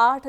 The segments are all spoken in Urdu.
8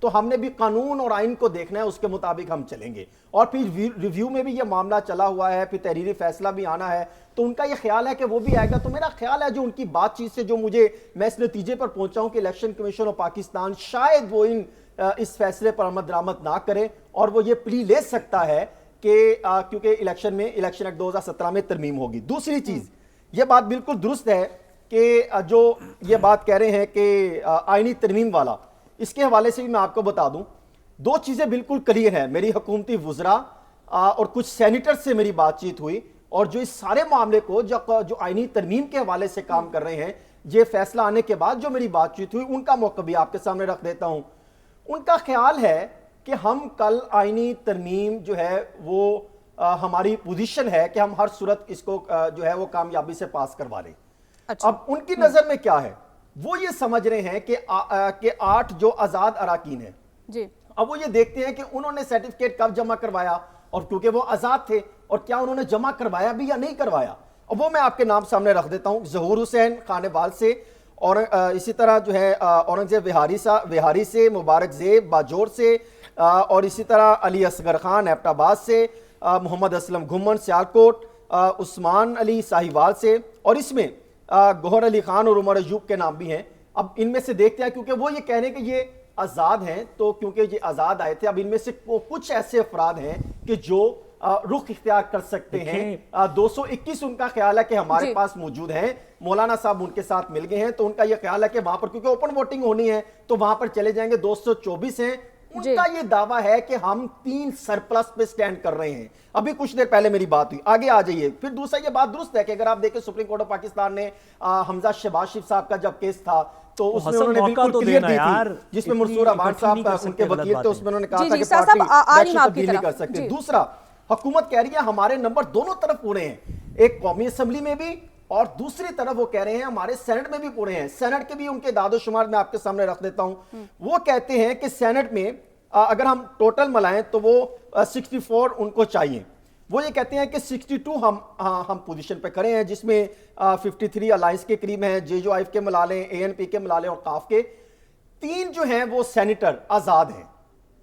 تو ہم نے بھی قانون اور آئین کو دیکھنا ہے, اس کے مطابق ہم چلیں گے. اور پھر ریویو میں بھی یہ معاملہ چلا ہوا ہے, پھر تحریری فیصلہ بھی آنا ہے, تو ان کا یہ خیال ہے کہ وہ بھی آئے گا. تو میرا خیال ہے جو ان کی بات چیت سے جو میں اس نتیجے پر پہنچا ہوں کہ الیکشن کمیشن آف پاکستان شاید وہ اس فیصلے پر عمل درآمد نہ کرے, اور وہ یہ پلی لے سکتا ہے کہ کیونکہ الیکشن ایکٹ 2017 میں ترمیم ہوگی. دوسری چیز, یہ بات بالکل درست ہے کہ جو یہ بات کہہ رہے ہیں کہ آئینی ترمیم والا, اس کے حوالے سے بھی میں آپ کو بتا دوں, دو چیزیں بالکل کلیئر ہیں. میری حکومتی وزراء اور کچھ سینیٹر سے میری بات چیت ہوئی, اور جو اس سارے معاملے کو جو آئینی ترمیم کے حوالے سے کام کر رہے ہیں, یہ فیصلہ آنے کے بعد جو میری بات چیت ہوئی, ان کا موقع بھی آپ کے سامنے رکھ دیتا ہوں. ان کا خیال ہے کہ ہم کل آئینی ترمیم جو ہے وہ ہماری پوزیشن ہے کہ ہم ہر صورت اس کو جو ہے وہ کامیابی سے پاس کروا لیں. اب ان کی نظر میں کیا ہے, وہ یہ سمجھ رہے ہیں کہ 8 جو آزاد اراکین ہیں, اب وہ یہ دیکھتے ہیں کہ انہوں نے سرٹیفکیٹ کب جمع کروایا, اور کیونکہ وہ آزاد تھے, اور کیا انہوں نے جمع کروایا بھی یا نہیں کروایا. اب وہ میں آپ کے نام سامنے رکھ دیتا ہوں, ظہور حسین خانے وال سے, اور اسی طرح جو ہے اورنگزیب وہاری سے, مبارک زیب باجور سے, اور اسی طرح علی اصغر خان ایبٹ آباد سے, محمد اسلم گھمن سیالکوٹ, عثمان علی ساہیوال سے, اور اس میں گوہر علی خان اور عمر ایوب کے نام بھی ہیں. اب ان میں سے دیکھتے ہیں, کیونکہ وہ یہ کہہ رہے ہیں کہ یہ آزاد ہیں, تو کیونکہ یہ آزاد آئے تھے, اب ان میں سے کچھ ایسے افراد ہیں کہ جو رخ اختیار کر سکتے ہیں. 221 ان کا خیال ہے کہ ہمارے پاس موجود ہیں, مولانا صاحب ان کے ساتھ مل گئے ہیں, تو ان کا یہ خیال ہے کہ وہاں پر کیونکہ اوپن ووٹنگ ہونی ہے تو وہاں پر چلے جائیں گے. 224 ہیں. ان کا یہ دعویٰ ہے کہ ہم 3 سرپلس پہ سٹینڈ کر رہے ہیں. ابھی کچھ دیر پہلے میری بات ہوئی, آگے آ جائیے. پھر دوسرا یہ بات درست ہے کہ اگر آپ دیکھیں سپریم کورٹ آف پاکستان نے حمزہ شہباز شریف صاحب کا جب کیس تھا تو اس میں انہوں نے بالکل کلیئر دی تھی, جس میں منصور عباس صاحب ان کے وکیل تھے, اس میں انہوں نے کہا تھا کہ پارٹی تبدیل نہیں کر سکتے. دوسرا, حکومت کہہ رہی ہے ہمارے نمبر دونوں طرف پورے ہیں, ایک قومی اسمبلی میں بھی, اور دوسری طرف وہ کہہ رہے ہیں ہمارے سینٹ میں بھی پورے ہیں. سینٹ کے بھی ان کے داد و شمار میں آپ کے سامنے رکھ دیتا ہوں. وہ کہتے ہیں کہ سینٹ میں اگر ہم ٹوٹل ملائیں تو وہ 64 ان کو چاہیے. وہ یہ کہتے ہیں کہ 62 ہم پوزیشن پہ کھڑے ہیں, جس میں 53 الائنس کے قریب ہیں, JJO کے ملا لیں, ANP کے ملا لیں, اور قاف کے 3 جو ہیں وہ سینیٹر آزاد ہیں.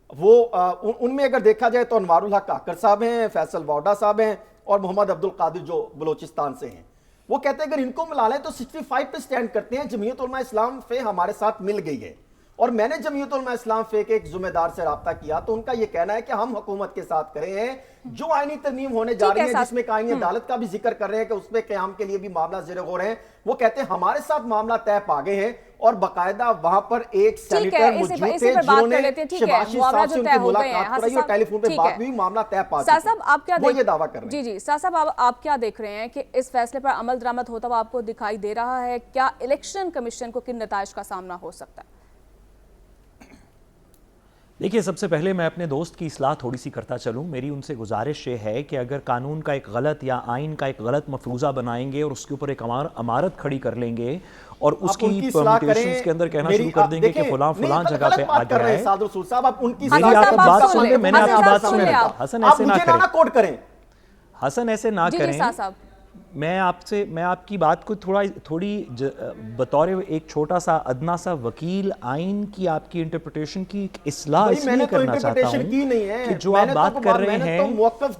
وہ ان میں اگر دیکھا جائے تو انوار الحق کاکر صاحب ہیں, فیصل واؤڈا صاحب ہیں, اور محمد عبد القادر جو بلوچستان سے ہیں. وہ کہتے ہیں اگر ان کو ملا لیں تو 65 پہ سٹینڈ کرتے ہیں. جمعیت علماء اسلام فے ہمارے ساتھ مل گئی ہے, اور میں نے جمعیت علماء اسلام فے کے ایک ذمہ دار سے رابطہ کیا, تو ان کا یہ کہنا ہے کہ ہم حکومت کے ساتھ کھڑے ہیں. جو آئینی ترمیم ہونے جا رہی ہے, جس میں آئینی عدالت کا بھی ذکر کر رہے ہیں کہ اس پہ قیام کے لیے بھی معاملہ زیر غور ہیں, وہ کہتے ہیں ہمارے ساتھ معاملہ طے پا گئے ہیں, اور باقاعدہ وہاں پر ایک سینیٹر موجود تھے جنہوں نے شہباز شریف صاحب سے ان کی ملاقات کرائی اور ٹیلی فون پہ بات ہوئی, معاملہ طے پا چکا. وہ یہ دعویٰ کر رہے ہیں. جی صاحب آپ کیا دیکھ رہے ہیں کہ اس فیصلے پر عمل درآمد ہوتا ہوا آپ کو دکھائی دے رہا ہے؟ کیا الیکشن کمیشن کو کن نتائج کا سامنا ہو سکتا ہے؟ دیکھیے, سب سے پہلے میں اپنے دوست کی اصلاح تھوڑی سی کرتا چلوں. میری ان سے گزارش یہ ہے کہ اگر قانون کا ایک غلط یا آئین کا ایک غلط مفروضہ بنائیں گے اور اس کے اوپر ایک عمارت کھڑی کر لیں گے اور اس کی پرمیٹیشنز کے اندر کہنا شروع کر دیں گے کہ فلاں جگہ پہ آ گیا ہے. میری آپ بات سن لیں, میں نے آپ کی بات سن لیں. حسن ایسے نہ کریں. میں آپ کی بات کو تھوڑی بطور ایک چھوٹا سا ادنا سا وکیل آئین کی آپ کی انٹرپریٹیشن کی اصلاح اس لیے کرنا چاہتا ہوں کہ جو آپ بات کر رہے ہیں,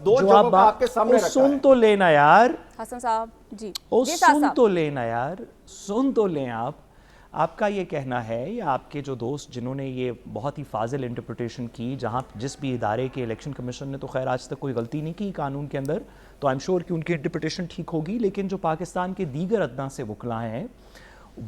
جو آپ بات سن تو لینا یار, حسن صاحب جی سن تو لینا یار, سن تو لیں. آپ کا یہ کہنا ہے, یا آپ کے جو دوست جنہوں نے یہ بہت ہی فاضل انٹرپریٹیشن کی, جس بھی ادارے کے الیکشن کمیشن نے تو خیر آج تک کوئی غلطی نہیں کی قانون کے اندر, تو آئی ایم شیور کہ ان کی انٹرپریٹیشن ٹھیک ہوگی, لیکن جو پاکستان کے دیگر ادنا سے وکلاء ہیں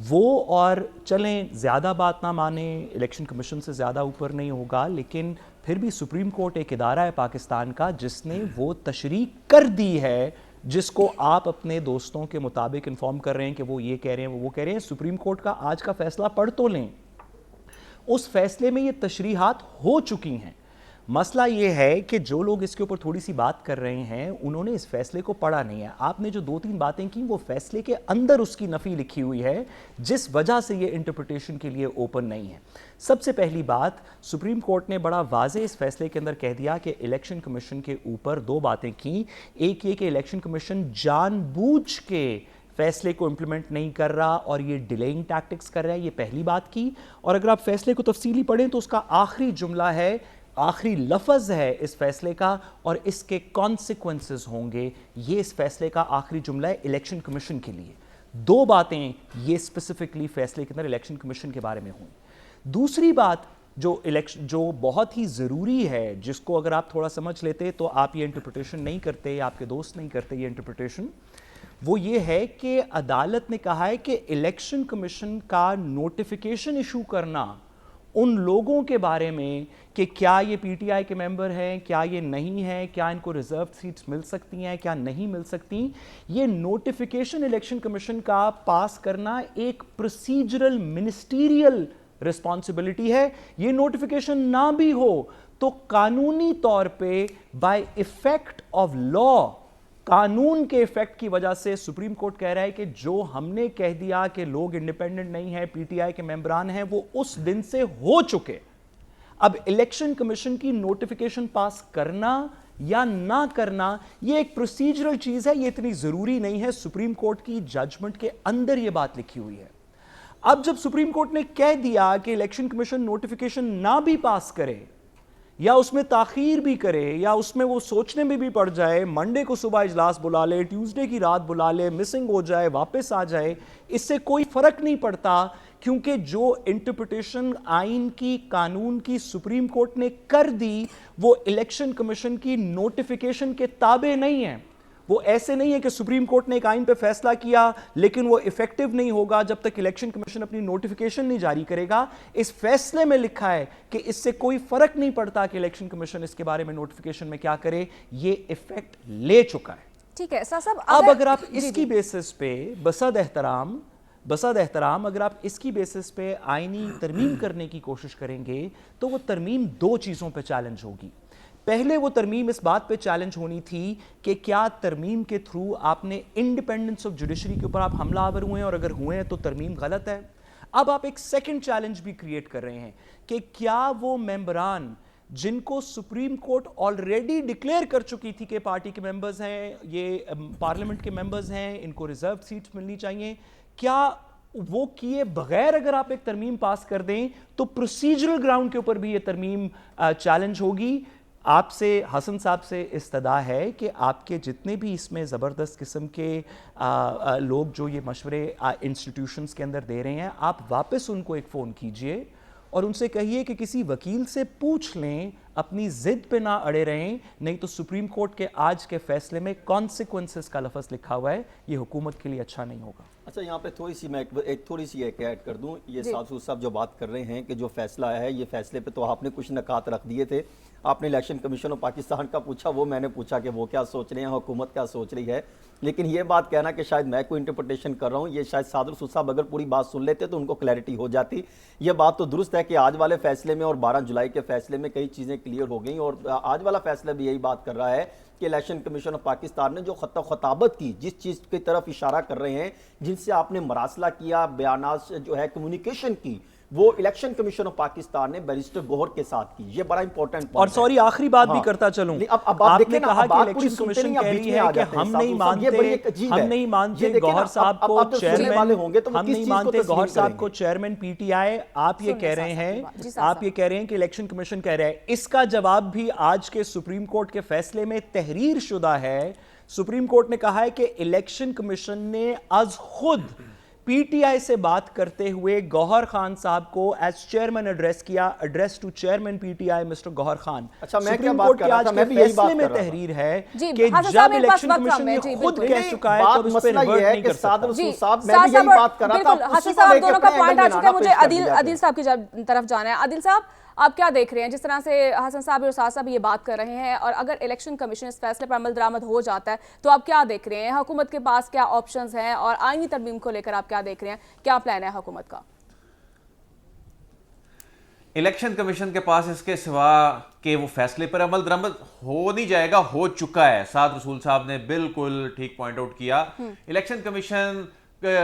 وہ, اور چلیں زیادہ بات نہ مانیں, الیکشن کمیشن سے زیادہ اوپر نہیں ہوگا, لیکن پھر بھی سپریم کورٹ ایک ادارہ ہے پاکستان کا جس نے وہ تشریح کر دی ہے جس کو آپ اپنے دوستوں کے مطابق انفارم کر رہے ہیں کہ وہ یہ کہہ رہے ہیں, وہ کہہ رہے ہیں. سپریم کورٹ کا آج کا فیصلہ پڑھ تو لیں, اس فیصلے میں یہ تشریحات ہو چکی ہیں. مسئلہ یہ ہے کہ جو لوگ اس کے اوپر تھوڑی سی بات کر رہے ہیں انہوں نے اس فیصلے کو پڑھا نہیں ہے. آپ نے جو 2-3 باتیں کی وہ فیصلے کے اندر اس کی نفی لکھی ہوئی ہے, جس وجہ سے یہ انٹرپریٹیشن کے لیے اوپن نہیں ہے. سب سے پہلی بات, سپریم کورٹ نے بڑا واضح اس فیصلے کے اندر کہہ دیا کہ الیکشن کمیشن کے اوپر 2 باتیں کی. ایک یہ کہ الیکشن کمیشن جان بوجھ کے فیصلے کو امپلیمنٹ نہیں کر رہا اور یہ ڈیلیئنگ ٹیکٹکس کر رہا ہے. یہ پہلی بات کی. اور اگر آپ فیصلے کو تفصیلی پڑھیں تو اس کا آخری جملہ ہے, آخری لفظ ہے اس فیصلے کا, اور اس کے کانسیکوینسز ہوں گے. یہ اس فیصلے کا آخری جملہ ہے الیکشن کمیشن کے لیے. 2 باتیں یہ اسپیسیفکلی فیصلے کے اندر الیکشن کمیشن کے بارے میں ہوئی. دوسری بات جو بہت ہی ضروری ہے, جس کو اگر آپ تھوڑا سمجھ لیتے تو آپ یہ انٹرپریٹیشن نہیں کرتے, آپ کے دوست نہیں کرتے یہ انٹرپریٹیشن, وہ یہ ہے کہ عدالت نے کہا ہے کہ الیکشن کمیشن کا نوٹیفیکیشن ایشو کرنا ان لوگوں کے بارے میں کہ کیا یہ پی ٹی آئی کے ممبر ہیں, کیا یہ نہیں ہے, کیا ان کو ریزرو سیٹس مل سکتی ہیں, کیا نہیں مل سکتی, یہ نوٹیفیکیشن الیکشن کمیشن کا پاس کرنا ایک پروسیجرل منسٹیریل رسپانسبلٹی ہے. یہ نوٹیفیکیشن نہ بھی ہو تو قانونی طور پہ بائی ایفیکٹ آف لا, قانون کے ایفیکٹ کی وجہ سے سپریم کورٹ کہہ رہا ہے کہ جو ہم نے کہہ دیا کہ لوگ انڈیپینڈنٹ نہیں ہیں, پی ٹی آئی کے ممبران ہیں, وہ اس دن سے ہو چکے. اب الیکشن کمیشن کی نوٹیفیکیشن پاس کرنا یا نہ کرنا یہ ایک پروسیجرل چیز ہے, یہ اتنی ضروری نہیں ہے. سپریم کورٹ کی ججمنٹ کے اندر یہ بات لکھی ہوئی ہے. اب جب سپریم کورٹ نے کہہ دیا کہ الیکشن کمیشن نوٹیفیکیشن نہ بھی پاس کرے یا اس میں تاخیر بھی کرے یا اس میں وہ سوچنے میں بھی پڑ جائے, منڈے کو صبح اجلاس بلا لے, ٹیوزڈے کی رات بلا لے, مسنگ ہو جائے, واپس آ جائے, اس سے کوئی فرق نہیں پڑتا, کیونکہ جو انٹرپریٹیشن آئین کی, قانون کی سپریم کورٹ نے کر دی وہ الیکشن کمیشن کی نوٹیفیکیشن کے تابع نہیں ہے. وہ ایسے نہیں ہے کہ سپریم کورٹ نے ایک آئین پہ فیصلہ کیا لیکن وہ ایفیکٹو نہیں ہوگا جب تک الیکشن کمیشن اپنی نوٹیفیکیشن نہیں جاری کرے گا. اس فیصلے میں لکھا ہے کہ اس سے کوئی فرق نہیں پڑتا کہ الیکشن کمیشن اس کے بارے میں نوٹیفیکیشن میں کیا کرے, یہ ایفیکٹ لے چکا ہے. ٹھیک ہے صاحب, اب اگر آپ اس کی بیسس پہ بصد احترام اگر آپ اس کی بیسس پہ آئینی ترمیم کرنے کی کوشش کریں گے تو وہ ترمیم 2 چیزوں پہ چیلنج ہوگی. پہلے وہ ترمیم اس بات پہ چیلنج ہونی تھی کہ کیا ترمیم کے تھرو آپ نے انڈیپینڈنس آف جوڈیشری کے اوپر آپ حملہ آور ہوئے ہیں, اور اگر ہوئے ہیں تو ترمیم غلط ہے. اب آپ ایک سیکنڈ چیلنج بھی کریٹ کر رہے ہیں کہ کیا وہ ممبران جن کو سپریم کورٹ آلریڈی ڈکلیئر کر چکی تھی کہ پارٹی کے ممبرز ہیں, یہ پارلیمنٹ کے ممبرز ہیں, ان کو ریزرو سیٹس ملنی چاہیے, کیا وہ کیے بغیر اگر آپ ایک ترمیم پاس کر دیں تو پروسیجرل گراؤنڈ کے اوپر بھی یہ ترمیم چیلنج ہوگی. آپ سے حسن صاحب سے استدعا ہے کہ آپ کے جتنے بھی اس میں زبردست قسم کے لوگ جو یہ مشورے انسٹیٹیوشنز کے اندر دے رہے ہیں, آپ واپس ان کو ایک فون کیجئے اور ان سے کہیے کہ کسی وکیل سے پوچھ لیں, اپنی ضد پہ نہ اڑے رہیں, نہیں تو سپریم کورٹ کے آج کے فیصلے میں کانسیکوینسز کا لفظ لکھا ہوا ہے, یہ حکومت کے لیے اچھا نہیں ہوگا. اچھا, یہاں پہ تھوڑی سی ایک ایڈ کر دوں. یہ سادسود صاحب جو بات کر رہے ہیں کہ جو فیصلہ ہے, یہ فیصلے پہ تو آپ نے کچھ نکات رکھ دیے تھے. آپ نے الیکشن کمیشن آف پاکستان کا پوچھا, وہ میں نے پوچھا کہ وہ کیا سوچ رہے ہیں, حکومت کیا سوچ رہی ہے. لیکن یہ بات کہنا کہ شاید میں کوئی انٹرپریٹیشن کر رہا ہوں, یہ شاید سادسود صاحب اگر پوری بات سن لیتے تو ان کو کلیئرٹی ہو جاتی. یہ بات تو درست ہے کہ آج والے فیصلے میں اور 12 جولائی کے فیصلے میں کئی چیزیں کلیئر ہو گئیں, اور آج والا فیصلہ بھی یہی بات کر رہا ہے کہ الیکشن کمیشن آف پاکستان نے جو خط و خطابت کی, جس چیز کی طرف اشارہ کر رہے ہیں, جن سے آپ نے مراسلہ کیا, بیانات جو ہے کمیونیکیشن کی, وہ الیکشن کمیشن آف پاکستان نے بیرسٹر گوہر کے ساتھ کی. یہ بڑا امپورٹنٹ اور سوری آخری بات بھی کرتا چلوں, آپ نے کہا کہ الیکشن کمیشن کہہ رہی ہے کہ ہم نہیں مانتے گوہر صاحب کو چیئرمین, ہم نہیں مانتے گوہر صاحب کو چیئرمین پی ٹی آئی. آپ یہ کہہ رہے ہیں کہ الیکشن کمیشن کہہ رہا ہے. اس کا جواب بھی آج کے سپریم کورٹ کے فیصلے میں تحریر شدہ ہے. سپریم کورٹ نے کہا ہے کہ الیکشن کمیشن نے از خود پی ٹی آئی سے بات کرتے ہوئے گوہر خان صاحب کو ایز چیئرمین ایڈریس کیا, address to chairman P T I mister Gohar Khan. Supreme court کی آج کے فیصلے میں تحریر ہے کہ جب الیکشن کمیشن نے خود کہہ چکا ہے تو اس پہ ریورٹ نہیں کر سکتا. حسن صاحب دونوں کا پوائنٹ آ چکا ہے, مجھے عادل صاحب کی طرف جانا ہے. عادل صاحب, آپ کیا دیکھ رہے ہیں جس طرح سے حسن صاحب اور سعد صاحب یہ بات کر رہے ہیں, اور اگر الیکشن کمیشن اس فیصلے پر عمل درآمد ہو جاتا ہے تو آپ کیا دیکھ رہے ہیں, حکومت کے پاس کیا آپشنز ہیں, اور آئینی ترمیم کو لے کر آپ کیا دیکھ رہے ہیں, کیا پلان ہے حکومت کا؟ الیکشن کمیشن کے پاس اس کے سوا کہ وہ فیصلے پر عمل درآمد ہو نہیں جائے گا, ہو چکا ہے. سعد رسول صاحب نے بالکل ٹھیک پوائنٹ آؤٹ کیا. الیکشن کمیشن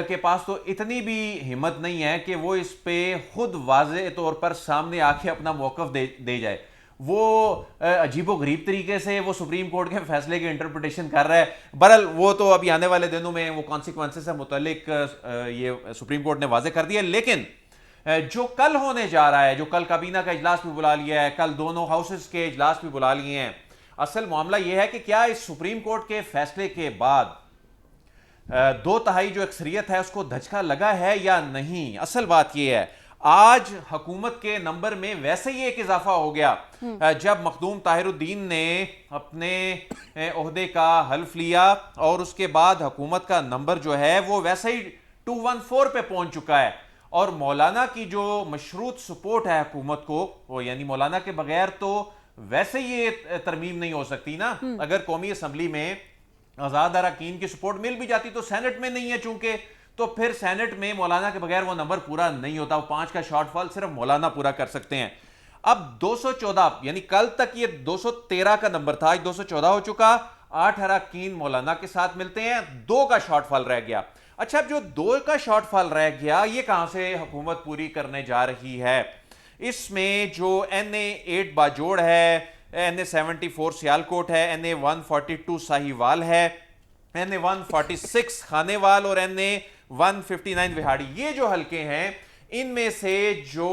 کے پاس تو اتنی بھی ہمت نہیں ہے کہ وہ اس پہ خود واضح طور پر سامنے آ کے اپنا موقف دے جائے. وہ عجیب و غریب طریقے سے وہ سپریم کورٹ کے فیصلے کی انٹرپریٹیشن کر رہا ہے. بہرحال وہ تو ابھی آنے والے دنوں میں وہ کانسیکوینسز سے متعلق یہ سپریم کورٹ نے واضح کر دیا. لیکن جو کل ہونے جا رہا ہے, جو کل کابینہ کا اجلاس بھی بلا لیا ہے, کل دونوں ہاؤسز کے اجلاس بھی بلا لیے ہیں, اصل معاملہ یہ ہے کہ کیا اس سپریم کورٹ کے فیصلے کے بعد 2/3 جو اکثریت ہے اس کو دھچکا لگا ہے یا نہیں. اصل بات یہ ہے آج حکومت کے نمبر میں ویسے ہی ایک اضافہ ہو گیا جب مخدوم طاہر الدین نے اپنے عہدے کا حلف لیا, اور اس کے بعد حکومت کا نمبر جو ہے وہ ویسے ہی 214 پہ پہنچ چکا ہے. اور مولانا کی جو مشروط سپورٹ ہے حکومت کو, وہ یعنی مولانا کے بغیر تو ویسے یہ ترمیم نہیں ہو سکتی نا. اگر قومی اسمبلی میں آزاد اراکین کی سپورٹ مل بھی جاتی تو سینٹ میں نہیں ہے چونکہ, تو پھر سینٹ میں مولانا کے بغیر وہ نمبر پورا نہیں ہوتا. وہ 5 کا شارٹ فال صرف مولانا پورا کر سکتے ہیں. اب 214 یعنی کل تک یہ 213 کا نمبر تھا, آج 214 ہو چکا. 8 اراکین مولانا کے ساتھ ملتے ہیں, 2 کا شارٹ فال رہ گیا. اچھا, اب جو 2 کا شارٹ فال رہ گیا یہ کہاں سے حکومت پوری کرنے جا رہی ہے؟ اس میں جو NA8 باجوڑ ہے, NA74 سیالکوٹ ہے, NA142 ساہیوال ہے, NA146 خانے وال اور NA159 وہاڑی, یہ جو حلقے ہیں ان میں سے جو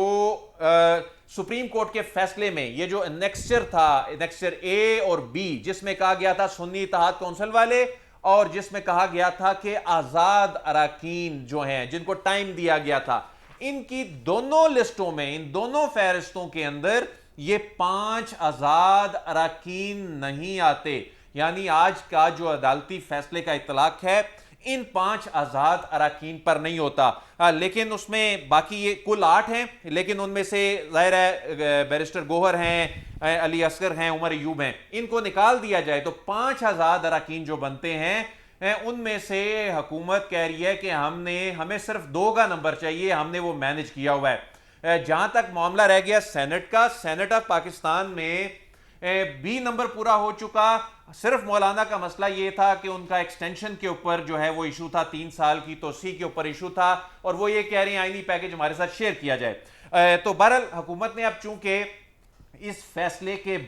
سپریم کورٹ کے فیصلے میں یہ جو انیکسچر تھا, انیکسچر A اور B, جس میں کہا گیا تھا سنی اتحاد کونسل والے اور جس میں کہا گیا تھا کہ آزاد اراکین جو ہیں جن کو ٹائم دیا گیا تھا, ان کی دونوں لسٹوں میں, ان دونوں فہرستوں کے اندر یہ 5 آزاد اراکین نہیں آتے. یعنی آج کا جو عدالتی فیصلے کا اطلاق ہے ان 5 آزاد اراکین پر نہیں ہوتا. لیکن اس میں باقی یہ کل 8 ہیں, لیکن ان میں سے ظاہر ہے بیرسٹر گوہر ہیں, علی اصغر ہیں, عمر ایوب ہیں, ان کو نکال دیا جائے تو 5 آزاد اراکین جو بنتے ہیں ان میں سے حکومت کہہ رہی ہے کہ ہمیں صرف 2 کا نمبر چاہیے, ہم نے وہ مینج کیا ہوا ہے. جہاں تک معاملہ رہ گیا سینٹ کا, سینٹ آف پاکستان میں B نمبر پورا ہو چکا. صرف مولانا کا مسئلہ یہ تھا کہ ان کا ایکسٹینشن کے اوپر جو ہے وہ ایشو تھا, 3 سال کی توسیع کے اوپر ایشو تھا, اور وہ یہ کہہ رہے ہیں آئینی پیکج ہمارے ساتھ شیئر کیا جائے. تو بہرحال حکومت نے اب چونکہ اس فیصلے کے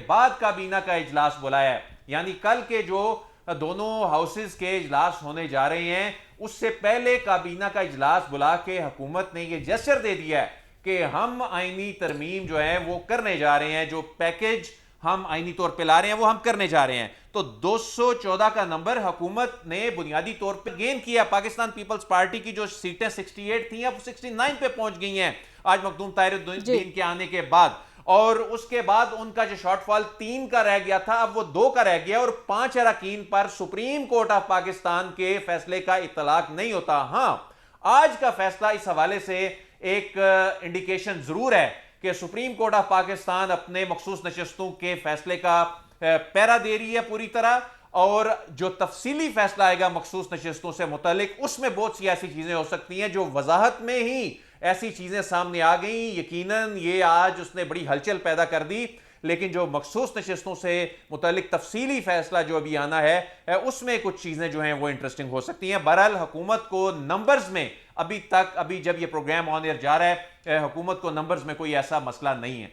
بعد کابینہ کا اجلاس بلایا ہے, یعنی کل کے جو دونوں ہاؤسز کے اجلاس ہونے جا رہے ہیں اس سے پہلے کابینہ کا اجلاس بلا کے حکومت نے یہ جسچر دے دیا ہے کہ ہم آئینی ترمیم جو ہے وہ کرنے جا رہے ہیں, جو پیکج ہم آئینی طور پہ لا رہے ہیں وہ ہم کرنے جا رہے ہیں. تو 214 کا نمبر حکومت نے بنیادی طور پہ گین کیا. پاکستان پیپلز پارٹی کی جو سیٹیں 68 تھیں اب 69 پہ پہنچ گئی ہیں آج مخدوم طاہر الدین کے آنے کے بعد, اور اس کے بعد ان کا جو شارٹ فال 3 کا رہ گیا تھا اب وہ 2 کا رہ گیا, اور 5 اراکین پر سپریم کورٹ آف پاکستان کے فیصلے کا اطلاق نہیں ہوتا. ہاں, آج کا فیصلہ اس حوالے سے ایک انڈیکیشن ضرور ہے کہ سپریم کورٹ آف پاکستان اپنے مخصوص نشستوں کے فیصلے کا پیرا دے رہی ہے پوری طرح, اور جو تفصیلی فیصلہ آئے گا مخصوص نشستوں سے متعلق اس میں بہت سی ایسی چیزیں ہو سکتی ہیں جو وضاحت میں ہی ایسی چیزیں سامنے آ گئیں. یقیناً یہ آج اس نے بڑی ہلچل پیدا کر دی, لیکن جو مخصوص نشستوں سے متعلق تفصیلی فیصلہ جو ابھی آنا ہے اس میں کچھ چیزیں جو ہیں وہ انٹرسٹنگ ہو سکتی ہیں. بہرحال حکومت کو نمبرز میں ابھی جب یہ پروگرام آن ایئر جا رہا ہے حکومت کو نمبرز میں کوئی ایسا مسئلہ نہیں ہے.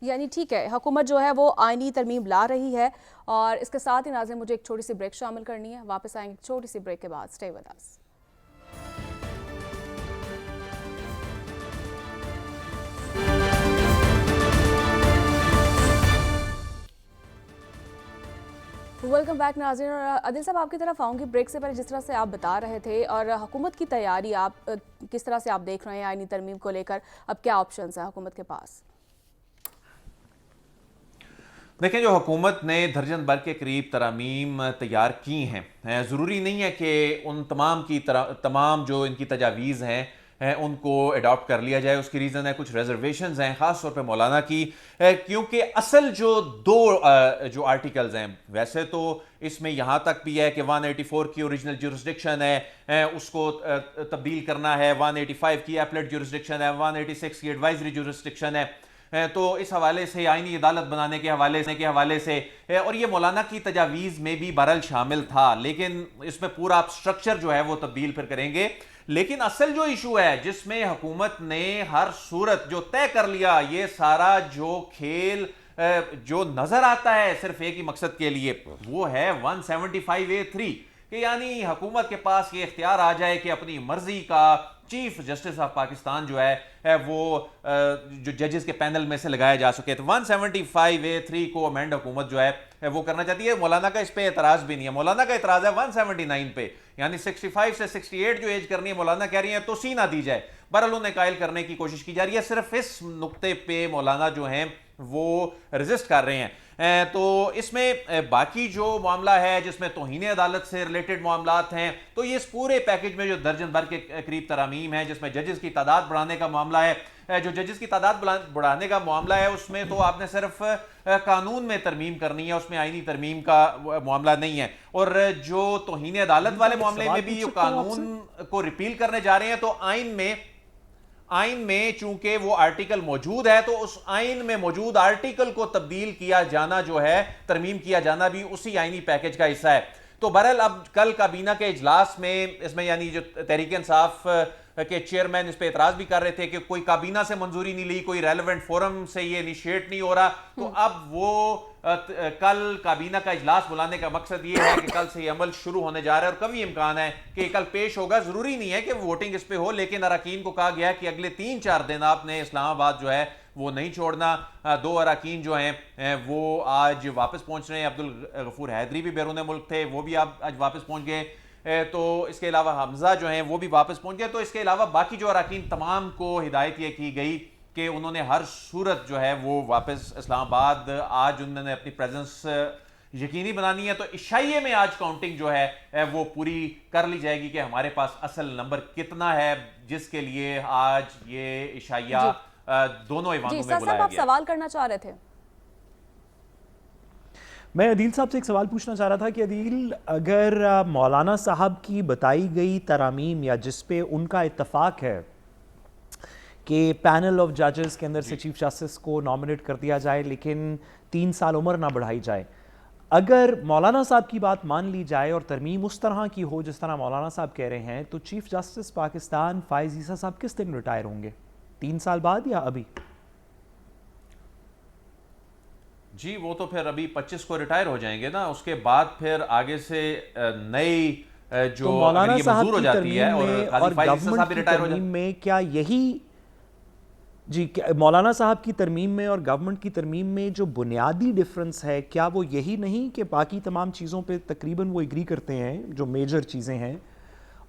یعنی ٹھیک ہے, حکومت جو ہے وہ آئینی ترمیم لا رہی ہے, اور اس کے ساتھ ہی ناظرین مجھے ایک چھوٹی سی بریک شامل کرنی ہے. واپس آئیں گے چھوٹی سی بریک کے بعد. Stay with us. Welcome back ناظرین. اور عادل صاحب آپ کی طرف آؤں گی بریک سے پہلے. جس طرح سے آپ بتا رہے تھے اور حکومت کی تیاری آپ کس طرح سے آپ دیکھ رہے ہیں آئینی ترمیم کو لے کر, اب کیا آپشنز ہیں حکومت کے پاس؟ دیکھیں, جو حکومت نے درجن بھر کے قریب ترامیم تیار کی ہیں, ضروری نہیں ہے کہ ان تمام جو ان کی تجاویز ہیں ان کو اڈاپٹ کر لیا جائے. اس کی ریزن ہے کچھ ریزرویشنز ہیں خاص طور پہ مولانا کی, کیونکہ اصل جو 2 جو آرٹیکلز ہیں, ویسے تو اس میں یہاں تک بھی ہے کہ 184 کی اوریجنل جورسڈکشن ہے اس کو تبدیل کرنا ہے, 185 کی ایپلیٹ جورسڈکشن ہے, 186 کی ایڈوائزری جورسڈکشن ہے. تو اس حوالے سے آئینی عدالت بنانے کے حوالے سے اور یہ مولانا کی تجاویز میں بھی بہرحال شامل تھا، لیکن اس میں پورا آپ سٹرکچر جو ہے وہ تبدیل پھر کریں گے. لیکن اصل جو ایشو ہے جس میں حکومت نے ہر صورت جو طے کر لیا، یہ سارا جو کھیل جو نظر آتا ہے صرف ایک ہی مقصد کے لیے، وہ ہے 175A3 کہ یعنی حکومت کے پاس یہ اختیار آ جائے کہ اپنی مرضی کا چیف جسٹس آف پاکستان جو ہے وہ جو ججز کے پینل میں سے لگایا جا سکے. تو 175A3 کو امینڈ حکومت جو ہے وہ کرنا چاہتی ہے. مولانا کا اس پہ اعتراض بھی نہیں ہے. مولانا کا اعتراض ہے 179 پہ، یعنی 65 سے 68 جو ایج کرنی ہے مولانا کہہ رہی ہیں تو سی نہ دی جائے. بہرحال انہیں قائل کرنے کی کوشش کی جا رہی ہے. صرف اس نقطے پہ مولانا جو ہیں وہ ریزسٹ کر رہے ہیں. تو اس میں باقی جو معاملہ ہے جس میں توہین عدالت سے ریلیٹڈ معاملات ہیں، تو یہ اس پورے پیکج میں جو درجن بھر کے قریب ترامیم ہیں جس میں ججز کی تعداد بڑھانے کا معاملہ ہے، جو ججز کی تعداد بڑھانے کا معاملہ ہے اس میں تو آپ نے صرف قانون میں ترمیم کرنی ہے، اس میں آئینی ترمیم کا معاملہ نہیں ہے. اور جو توہین عدالت والے معاملے میں بھی قانون کو ریپیل کرنے جا رہے ہیں تو آئین میں چونکہ وہ آرٹیکل موجود ہے تو اس آئین میں موجود آرٹیکل کو تبدیل کیا جانا جو ہے، ترمیم کیا جانا بھی اسی آئینی پیکج کا حصہ ہے. تو بہرحال اب کل کابینہ کے اجلاس میں اس میں یعنی جو تحریک انصاف کے چیئرمین اس پہ اعتراض بھی کر رہے تھے کہ کوئی کابینہ سے منظوری نہیں لی، کوئی ریلیونٹ فورم سے یہ انیشیٹ نہیں ہو رہا. تو اب وہ کل کابینہ کا اجلاس بلانے کا مقصد یہ ہے کہ کل سے یہ عمل شروع ہونے جا رہا ہے اور کبھی امکان ہے کہ کل پیش ہوگا. ضروری نہیں ہے کہ ووٹنگ اس پہ ہو، لیکن اراکین کو کہا گیا ہے کہ اگلے 3-4 دن آپ نے اسلام آباد جو ہے وہ نہیں چھوڑنا. 2 اراکین جو ہیں وہ آج واپس پہنچ رہے ہیں. عبدالغفور حیدری بھی بیرون ملک تھے، وہ بھی آج واپس پہنچ گئے. تو اس کے علاوہ حمزہ جو ہیں وہ بھی واپس پہنچ گئے. تو اس کے علاوہ باقی جو اراکین تمام کو ہدایت یہ کی گئی کہ انہوں نے ہر صورت جو ہے وہ واپس اسلام آباد آج انہوں نے اپنی پریزنس یقینی بنانی ہے. تو عشائیے میں آج کاؤنٹنگ جو ہے وہ پوری کر لی جائے گی کہ ہمارے پاس اصل نمبر کتنا ہے، جس کے لیے آج یہ عشائیہ دونوں ایوانوں میں بلایا آپ گیا. سوال کرنا چاہ رہے تھے؟ میں عدیل صاحب سے ایک سوال پوچھنا چاہ رہا تھا کہ عدیل، اگر مولانا صاحب کی بتائی گئی ترامیم یا جس پہ ان کا اتفاق ہے کہ پینل آف ججز کے اندر سے چیف جسٹس کو نامنیٹ کر دیا جائے لیکن 3 سال عمر نہ بڑھائی جائے، اگر مولانا صاحب کی بات مان لی جائے اور ترمیم اس طرح کی ہو جس طرح مولانا صاحب کہہ رہے ہیں، تو چیف جسٹس پاکستان فائز عیسیٰ صاحب کس دن ریٹائر ہوں گے؟ 3 سال بعد یا ابھی؟ جی وہ تو پھر ابھی 25 کو ریٹائر ہو جائیں گے نا. اس کے بعد پھر آگے سے نئی جو مولانا یہ صاحب منظور ہو کی جاتی ہے اور ترمیم قاضی اور فائز عیسیٰ صاحب گورنمنٹ بھی کی ریٹائر ہو ترمیم جائیں. میں کیا یہی مولانا صاحب کی ترمیم میں اور گورنمنٹ کی ترمیم میں جو بنیادی ڈفرنس ہے، کیا وہ یہی نہیں کہ باقی تمام چیزوں پہ تقریباً وہ ایگری کرتے ہیں جو میجر چیزیں ہیں،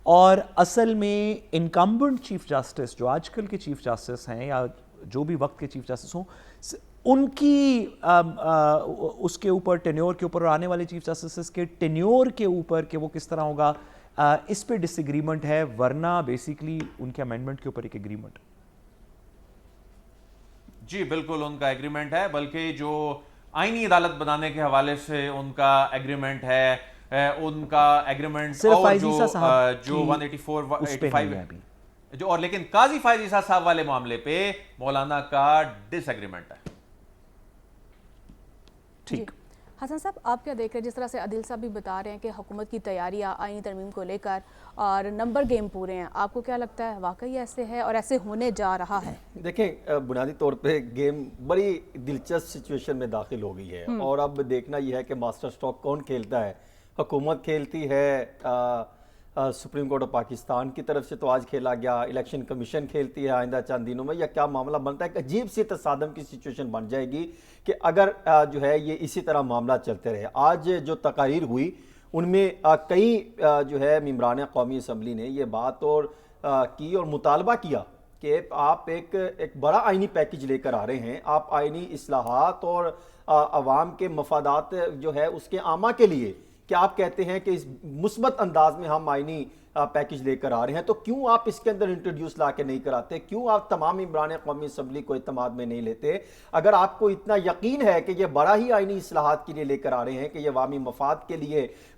اور اصل میں انکمبنٹ چیف جسٹس جو آج کل کے چیف جسٹس ہیں یا جو بھی وقت کے چیف جسٹس ہوں، ان کی اس کے اوپر ٹینیور کے اوپر اور آنے والے چیف جسٹس کے ٹینیور کے اوپر کہ وہ کس طرح ہوگا، اس پہ ڈس ایگریمنٹ ہے، ورنہ بیسیکلی ان کے امینڈمنٹ کے اوپر ایک ایگریمنٹ؟ جی بالکل ان کا ایگریمنٹ ہے، بلکہ جو آئینی عدالت بنانے کے حوالے سے ان کا ایگریمنٹ ہے، ان کا ایگریمنٹ اور جو 184 جو اور لیکن قاضی فائز عیسیٰ صاحب والے معاملے پہ مولانا کا ڈس ایگریمنٹ ہے. ٹھیک. حسن صاحب آپ کیا دیکھ رہے ہیں، جس طرح سے عدیل صاحب بھی بتا رہے ہیں کہ حکومت کی تیاریاں آئینی ترمیم کو لے کر اور نمبر گیم پورے ہیں، آپ کو کیا لگتا ہے واقعی ایسے ہے اور ایسے ہونے جا رہا ہے؟ دیکھیں بنیادی طور پہ گیم بڑی دلچسپ سچویشن میں داخل ہو گئی ہے اور اب دیکھنا یہ ہے کہ ماسٹر سٹروک کون کھیلتا ہے. حکومت کھیلتی ہے سپریم کورٹ آف پاکستان کی طرف سے تو آج کھیلا گیا، الیکشن کمیشن کھیلتی ہے آئندہ چند دنوں میں، یا کیا معاملہ بنتا ہے؟ ایک عجیب سی تصادم کی سچویشن بن جائے گی کہ اگر جو ہے یہ اسی طرح معاملہ چلتے رہے. آج جو تقاریر ہوئی ان میں کئی جو ہے ممبران قومی اسمبلی نے یہ بات اور کی اور مطالبہ کیا کہ آپ ایک بڑا آئینی پیکج لے کر آ رہے ہیں، آپ آئینی اصلاحات اور عوام کے مفادات جو ہے اس کے عامہ کے لیے کہ آپ کہتے ہیں کہ اس مثبت انداز میں ہم آئینی پیکج لے کر آ رہے ہیں، تو کیوں آپ اس کے اندر انٹروڈیوس لا کے نہیں کراتے؟ کیوں آپ تمام ممبران قومی اسمبلی کو اعتماد میں نہیں لیتے؟ اگر آپ کو اتنا یقین ہے کہ یہ بڑا ہی آئینی اصلاحات کے لیے لے کر آ رہے ہیں کہ یہ عوامی مفاد کے لیے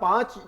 5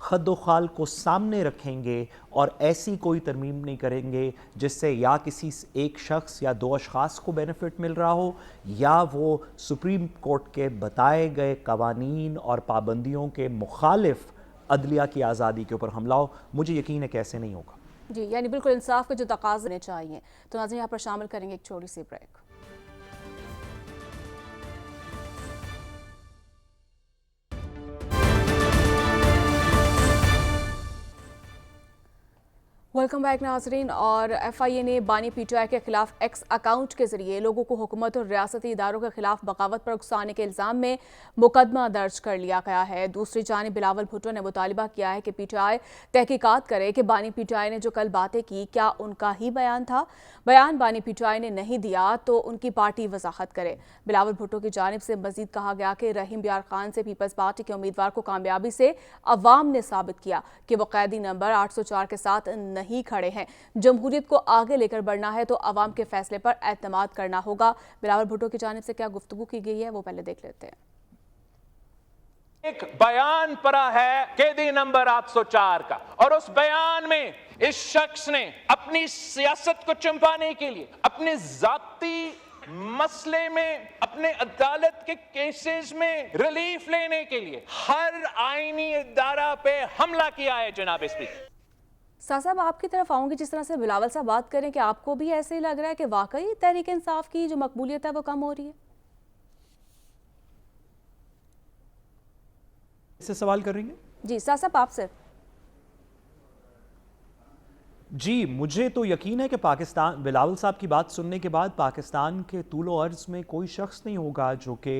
خد و خال کو سامنے رکھیں گے اور ایسی کوئی ترمیم نہیں کریں گے جس سے یا کسی ایک شخص یا دو اشخاص کو بینیفٹ مل رہا ہو یا وہ سپریم کورٹ کے بتائے گئے قوانین اور پابندیوں کے مخالف عدلیہ کی آزادی کے اوپر حملہ ہو. مجھے یقین ہے کہ ایسے نہیں ہوگا. جی یعنی بالکل انصاف کے جو تقاضے ہونے چاہیے. تو ناظرین یہاں پر شامل کریں گے ایک چھوٹی سی بریک. ویلکم بیک ناظرین. اور ایف آئی اے نے بانی پی ٹی آئی کے خلاف ایکس اکاؤنٹ کے ذریعے لوگوں کو حکومت اور ریاستی اداروں کے خلاف بغاوت پر اکسانے کے الزام میں مقدمہ درج کر لیا گیا ہے. دوسری جانب بلاول بھٹو نے مطالبہ کیا ہے کہ پی ٹی آئی تحقیقات کرے کہ بانی پی ٹی آئی نے جو کل باتیں کی کیا ان کا ہی بیان تھا. بیان بانی پی ٹی آئی نے نہیں دیا تو ان کی پارٹی وضاحت کرے. بلاول بھٹو کی جانب سے مزید کہا گیا کہ رحیم بیار خان سے پیپلز پارٹی کے امیدوار کو کامیابی سے عوام نے ثابت کیا کہ وہ قیدی نمبر 804 کے ساتھ نہیں کھڑے ہیں. جمہوریت کو آگے لے کر بڑھنا ہے تو عوام کے فیصلے پر اعتماد کرنا ہوگا. بلاول بھٹو کی جانب سے کیا گفتگو کی گئی ہے وہ پہلے دیکھ لیتے ہیں. ایک بیان پڑا ہے قیدی نمبر 804 کا اور اس بیان میں اس شخص نے اپنی سیاست کو چمپانے کے لیے اپنے ذاتی مسئلے میں اپنے عدالت کے کیسز میں ریلیف لینے کے لیے ہر آئینی ادارہ پہ حملہ کیا ہے. جناب اسپیکر صاحب آپ کی طرف آؤں گی. جس طرح سے بلاول صاحب بات کریں کہ آپ کو بھی ایسے ہی لگ رہا ہے کہ واقعی تحریک انصاف کی جو مقبولیت ہے وہ کم ہو رہی ہے؟ اس سے سوال کریں گے؟ جی صاحب آپ سے. جی مجھے تو یقین ہے کہ پاکستان بلاول صاحب کی بات سننے کے بعد پاکستان کے طول و عرض میں کوئی شخص نہیں ہوگا جو کہ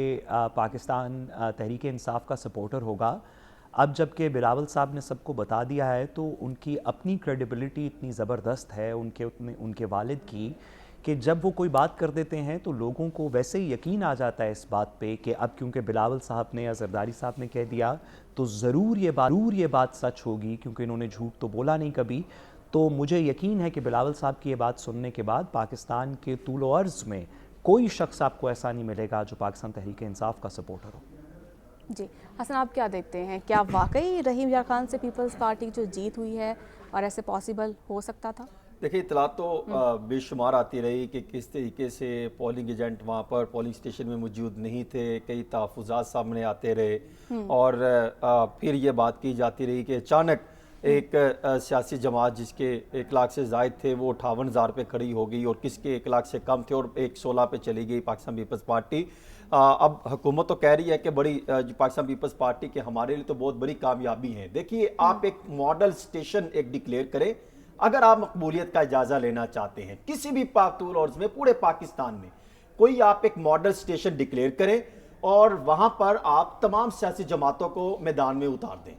پاکستان تحریک انصاف کا سپورٹر ہوگا. اب جب کہ بلاول صاحب نے سب کو بتا دیا ہے تو ان کی اپنی کریڈیبلٹی اتنی زبردست ہے ان کے والد کی کہ جب وہ کوئی بات کر دیتے ہیں تو لوگوں کو ویسے ہی یقین آ جاتا ہے اس بات پہ کہ اب کیونکہ بلاول صاحب نے یا زرداری صاحب نے کہہ دیا تو ضرور یہ بات سچ ہوگی کیونکہ انہوں نے جھوٹ تو بولا نہیں کبھی. تو مجھے یقین ہے کہ بلاول صاحب کی یہ بات سننے کے بعد پاکستان کے طول و عرض میں کوئی شخص آپ کو ایسا نہیں ملے گا جو پاکستان تحریک انصاف کا سپورٹر ہو. جی حسن آپ کیا دیکھتے ہیں؟ کیا واقعی رحیم بیار خان سے پیپلز پارٹی جو جیت ہوئی ہے اور ایسے پاسبل ہو سکتا تھا؟ دیکھیے اطلاعات تو بے شمار آتی رہی کہ کس طریقے سے پولنگ ایجنٹ وہاں پر پولنگ اسٹیشن میں موجود نہیں تھے. کئی تحفظات سامنے آتے رہے اور پھر یہ بات کی جاتی رہی کہ اچانک ایک سیاسی جماعت جس کے 1 لاکھ سے زائد تھے وہ 58,000 پہ کھڑی ہو گئی اور کس کے 1 لاکھ سے کم تھے اور 16 پہ چلی گئی پاکستان پیپلز پارٹی. اب حکومت تو کہہ رہی ہے کہ بڑی پاکستان پیپلز پارٹی کے ہمارے لیے تو بہت بڑی کامیابی ہے. دیکھیے آپ ایک ماڈل اسٹیشن ایک ڈکلیئر کریں اگر آپ مقبولیت کا اجازہ لینا چاہتے ہیں کسی بھی طول و عرض میں پورے پاکستان میں کوئی آپ ایک ماڈل اسٹیشن ڈکلیئر کریں اور وہاں پر آپ تمام سیاسی جماعتوں کو میدان میں اتار دیں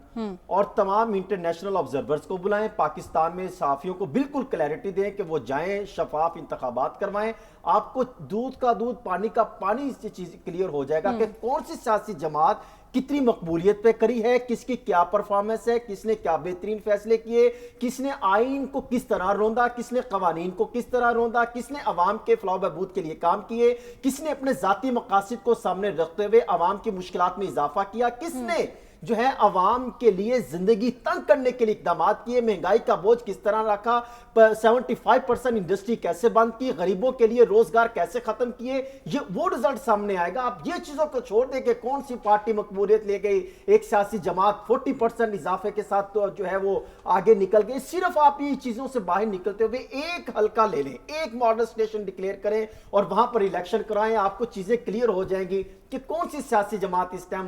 اور تمام انٹرنیشنل آبزرورز کو بلائیں. پاکستان میں صحافیوں کو بالکل کلیئرٹی دیں کہ وہ جائیں شفاف انتخابات کروائیں. آپ کو دودھ کا دودھ پانی کا پانی اس چیز کلیئر ہو جائے گا کہ کون سی سیاسی جماعت کتنی مقبولیت پہ کری ہے, کس کی کیا پرفارمنس ہے, کس نے کیا بہترین فیصلے کیے, کس نے آئین کو کس طرح روندا, کس نے قوانین کو کس طرح روندا, کس نے عوام کے فلاح و بہبود کے لیے کام کیے, کس نے اپنے ذاتی مقاصد کو سامنے رکھتے ہوئے عوام کی مشکلات میں اضافہ کیا, کس نے جو ہے عوام کے لیے زندگی تنگ کرنے کے لیے اقدامات کیے, مہنگائی کا بوجھ کس طرح رکھا, 75% انڈسٹری کیسے بند کی, غریبوں کے لیے روزگار کیسے ختم کیے, یہ وہ رزلٹ سامنے آئے گا. آپ یہ چیزوں کو چھوڑ دیں کہ کون سی پارٹی مقبولیت لے گئی, ایک سیاسی جماعت 40% اضافے کے ساتھ تو جو ہے وہ آگے نکل گئی. صرف آپ یہ چیزوں سے باہر نکلتے ہوئے ایک حلقہ لے لیں, ایک ماڈل اسٹیشن ڈکلیئر کریں اور وہاں پر الیکشن کرائیں. آپ کو چیزیں کلیئر ہو جائیں گی کہ کون سی سیاسی جماعت اس ٹائم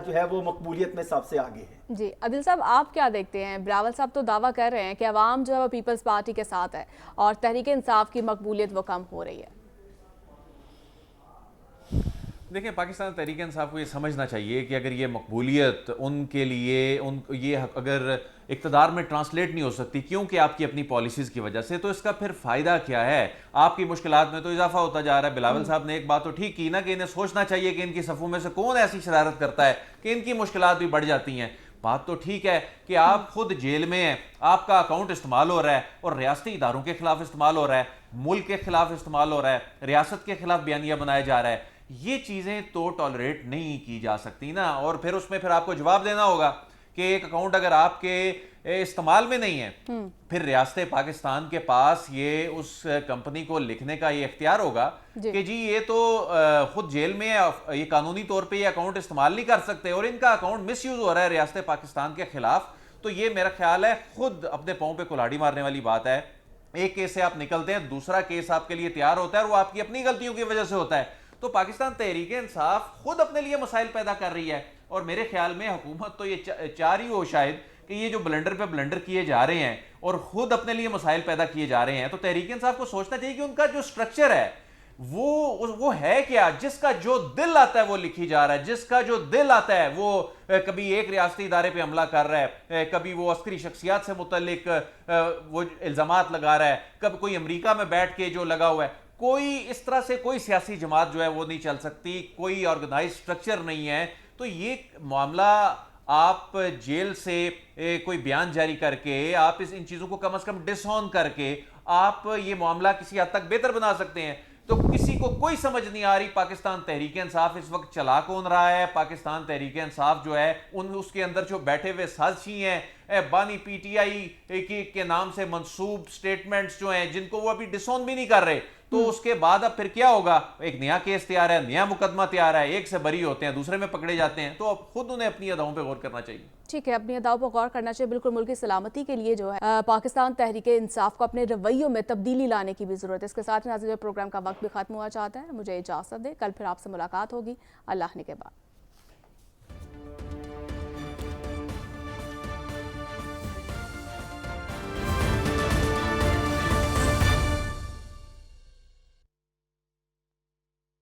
جو ہے وہ مقبولیت میں سب سے آگے ہے. جی عادل صاحب آپ کیا دیکھتے ہیں؟ بلاول صاحب تو دعویٰ کر رہے ہیں کہ عوام جو ہے وہ پیپلز پارٹی کے ساتھ ہے اور تحریک انصاف کی مقبولیت وہ کم ہو رہی ہے. دیکھیں پاکستان تحریک انصاف کو یہ سمجھنا چاہیے کہ اگر یہ مقبولیت ان کے لیے یہ اگر اقتدار میں ٹرانسلیٹ نہیں ہو سکتی کیونکہ آپ کی اپنی پالیسیز کی وجہ سے, تو اس کا پھر فائدہ کیا ہے؟ آپ کی مشکلات میں تو اضافہ ہوتا جا رہا ہے. بلاول صاحب نے ایک بات تو ٹھیک کی نا کہ انہیں سوچنا چاہیے کہ ان کی صفوں میں سے کون ایسی شرارت کرتا ہے کہ ان کی مشکلات بھی بڑھ جاتی ہیں. بات تو ٹھیک ہے کہ آپ خود جیل میں ہیں, آپ کا اکاؤنٹ استعمال ہو رہا ہے اور ریاستی اداروں کے خلاف استعمال ہو رہا ہے, ملک کے خلاف استعمال ہو رہا ہے, ریاست کے خلاف بیانیہ بنایا جا رہا ہے. یہ چیزیں تو ٹالریٹ نہیں کی جا سکتی نا, اور پھر اس میں پھر آپ کو جواب دینا ہوگا کہ ایک اکاؤنٹ اگر آپ کے استعمال میں نہیں ہے پھر ریاست پاکستان کے پاس یہ اس کمپنی کو لکھنے کا یہ اختیار ہوگا کہ جی یہ تو خود جیل میں ہے، یہ قانونی طور پہ یہ اکاؤنٹ استعمال نہیں کر سکتے اور ان کا اکاؤنٹ مس یوز ہو رہا ہے ریاست پاکستان کے خلاف، تو یہ میرا خیال ہے خود اپنے پاؤں پہ کلاڑی مارنے والی بات ہے۔ ایک کیس سے آپ نکلتے ہیں، دوسرا کیس آپ کے لیے تیار ہوتا ہے اور وہ آپ کی اپنی غلطیوں کی وجہ سے ہوتا ہے، تو پاکستان تحریک انصاف خود اپنے لیے مسائل پیدا کر رہی ہے، اور میرے خیال میں حکومت تو یہ چاہ رہی ہو شاید کہ یہ جو بلنڈر پہ بلنڈر کیے جا رہے ہیں اور خود اپنے لیے مسائل پیدا کیے جا رہے ہیں، تو تحریک انصاف کو سوچنا چاہیے کہ ان کا جو سٹرکچر ہے وہ ہے کیا، جس کا جو دل آتا ہے وہ لکھی جا رہا ہے، جس کا جو دل آتا ہے وہ کبھی ایک ریاستی ادارے پہ حملہ کر رہا ہے، کبھی وہ عسکری شخصیات سے متعلق وہ الزامات لگا رہا ہے، کبھی کوئی امریکہ میں بیٹھ کے جو لگا ہوا ہے، کوئی اس طرح سے کوئی سیاسی جماعت جو ہے وہ نہیں چل سکتی، کوئی آرگنائز سٹرکچر نہیں ہے۔ تو یہ معاملہ آپ جیل سے کوئی بیان جاری کر کے آپ ان چیزوں کو کم از کم ڈس آن کر کے آپ یہ معاملہ کسی حد تک بہتر بنا سکتے ہیں۔ تو کسی کو کوئی سمجھ نہیں آ رہی پاکستان تحریک انصاف اس وقت چلا کون رہا ہے، پاکستان تحریک انصاف جو ہے اس کے اندر جو بیٹھے ہوئے سازشی ہیں، بانی پی ٹی آئی کے نام سے منسوب سٹیٹمنٹس جو ہیں جن کو وہ ابھی ڈس آن بھی نہیں کر رہے، تو اس کے بعد اب پھر کیا ہوگا؟ ایک نیا کیس تیار ہے، نیا مقدمہ تیار ہے، ایک سے بری ہوتے ہیں دوسرے میں پکڑے جاتے ہیں، تو اب خود انہیں اپنی اداؤں پہ غور کرنا چاہیے۔ ٹھیک ہے، اپنی اداؤں پر غور کرنا چاہیے، بالکل ملک کی سلامتی کے لیے جو ہے پاکستان تحریک انصاف کو اپنے رویوں میں تبدیلی لانے کی بھی ضرورت ہے۔ اس کے ساتھ ناظرین پروگرام کا وقت بھی ختم ہوا چاہتا ہے، مجھے اجازت دے، کل پھر آپ سے ملاقات ہوگی، اللہ نے کے بعد۔